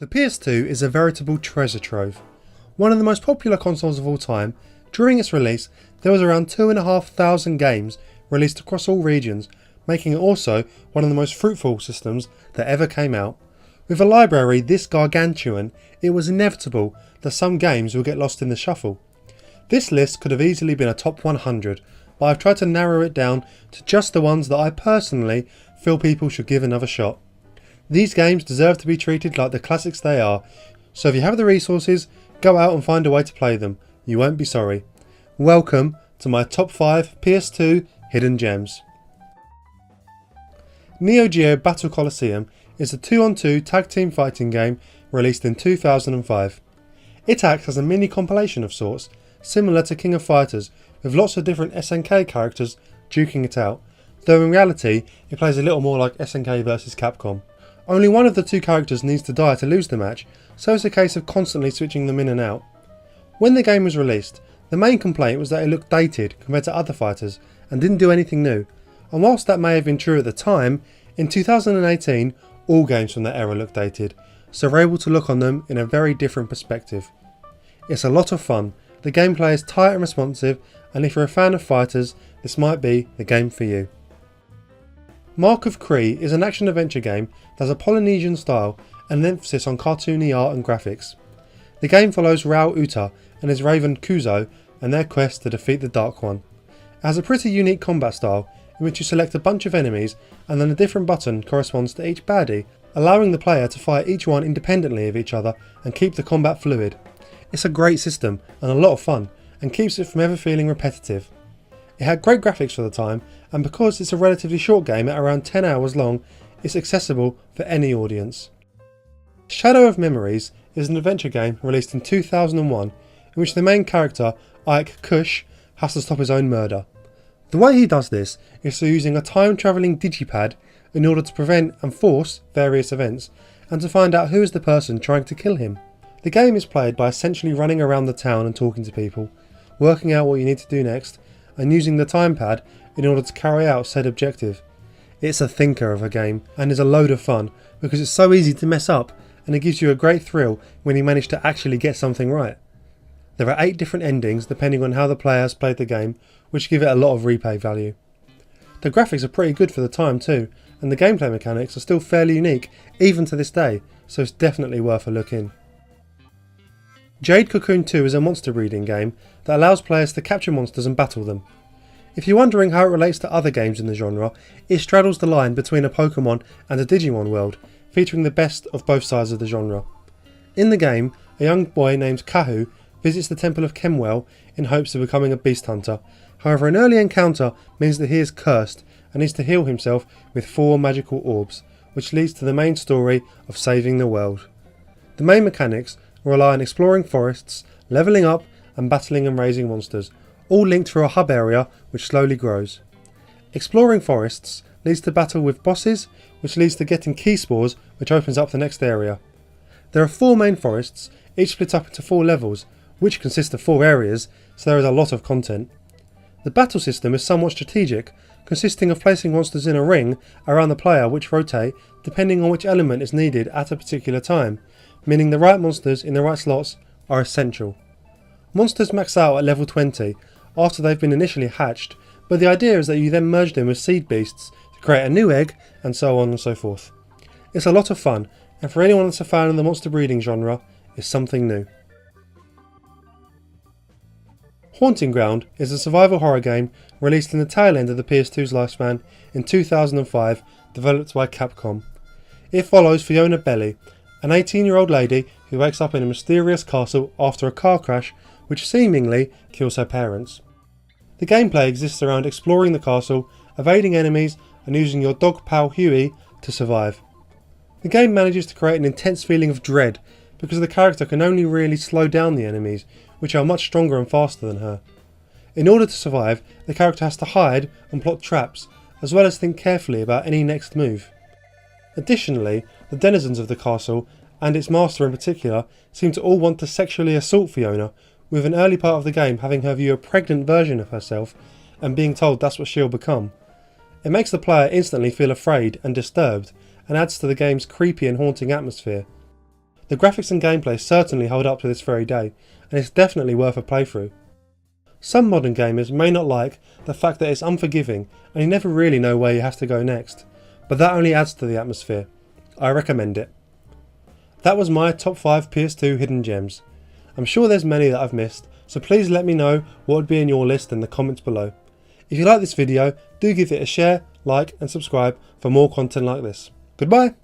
The PS2 is a veritable treasure trove. One of the most popular consoles of all time, during its release there was around 2,500 games released across all regions, making it also one of the most fruitful systems that ever came out. With a library this gargantuan, it was inevitable that some games will get lost in the shuffle. This list could have easily been a top 100, but I've tried to narrow it down to just the ones that I personally feel people should give another shot. These games deserve to be treated like the classics they are, so if you have the resources, go out and find a way to play them. You won't be sorry. Welcome to my top 5 PS2 hidden gems. Geo Battle Colosseum is a 2-on-2 tag team fighting game released in 2005. It acts as a mini compilation of sorts, similar to King of Fighters, with lots of different SNK characters duking it out, though in reality it plays a little more like SNK vs Capcom. Only one of the two characters needs to die to lose the match, so it's a case of constantly switching them in and out. When the game was released, the main complaint was that it looked dated compared to other fighters and didn't do anything new, and whilst that may have been true at the time, in 2018 all games from that era look dated, so we're able to look on them in a very different perspective. It's a lot of fun, the gameplay is tight and responsive, and if you're a fan of fighters, this might be the game for you. Mark of Cree is an action-adventure game that has a Polynesian style and an emphasis on cartoony art and graphics. The game follows Rao Uta and his raven Kuzo and their quest to defeat the Dark One. It has a pretty unique combat style in which you select a bunch of enemies and then a different button corresponds to each baddie, allowing the player to fight each one independently of each other and keep the combat fluid. It's a great system and a lot of fun, and keeps it from ever feeling repetitive. It had great graphics for the time, and because it's a relatively short game at around 10 hours long, it's accessible for any audience. Shadow of Memories is an adventure game released in 2001 in which the main character, Ike Kush, has to stop his own murder. The way he does this is through using a time-travelling digipad in order to prevent and force various events, and to find out who is the person trying to kill him. The game is played by essentially running around the town and talking to people, working out what you need to do next, and using the time pad in order to carry out said objective. It's a thinker of a game and is a load of fun because it's so easy to mess up, and it gives you a great thrill when you manage to actually get something right. There are 8 different endings depending on how the player has played the game, which give it a lot of replay value. The graphics are pretty good for the time too, and the gameplay mechanics are still fairly unique even to this day, so it's definitely worth a look in. Cocoon II is a monster breeding game that allows players to capture monsters and battle them. If you're wondering how it relates to other games in the genre, it straddles the line between a Pokemon and a Digimon world, featuring the best of both sides of the genre. In the game, a young boy named Kahu visits the Temple of Kemwell in hopes of becoming a beast hunter. However, an early encounter means that he is cursed and needs to heal himself with 4 magical orbs, which leads to the main story of saving the world. The main mechanics rely on exploring forests, levelling up and battling and raising monsters, all linked through a hub area which slowly grows. Exploring forests leads to battle with bosses, which leads to getting key spores, which opens up the next area. There are 4 main forests, each split up into 4 levels, which consist of 4 areas, so there is a lot of content. The battle system is somewhat strategic, consisting of placing monsters in a ring around the player which rotate depending on which element is needed at a particular time, meaning the right monsters in the right slots are essential. Monsters max out at level 20 after they've been initially hatched, but the idea is that you then merge them with seed beasts to create a new egg, and so on and so forth. It's a lot of fun, and for anyone that's a fan of the monster breeding genre, it's something new. Haunting Ground is a survival horror game released in the tail end of the PS2's lifespan in 2005, developed by Capcom. It follows Fiona Belly, an 18-year-old lady who wakes up in a mysterious castle after a car crash which seemingly kills her parents. The gameplay exists around exploring the castle, evading enemies and using your dog pal Huey to survive. The game manages to create an intense feeling of dread because the character can only really slow down the enemies, which are much stronger and faster than her. In order to survive, the character has to hide and plot traps, as well as think carefully about any next move. Additionally, the denizens of the castle, and its master in particular, seem to all want to sexually assault Fiona, with an early part of the game having her view a pregnant version of herself and being told that's what she'll become. It makes the player instantly feel afraid and disturbed, and adds to the game's creepy and haunting atmosphere. The graphics and gameplay certainly hold up to this very day, and it's definitely worth a playthrough. Some modern gamers may not like the fact that it's unforgiving and you never really know where you have to go next, but that only adds to the atmosphere. I recommend it. That was my top 5 PS2 hidden gems. I'm sure there's many that I've missed, so please let me know what would be in your list in the comments below. If you like this video, do give it a share, like and subscribe for more content like this. Goodbye!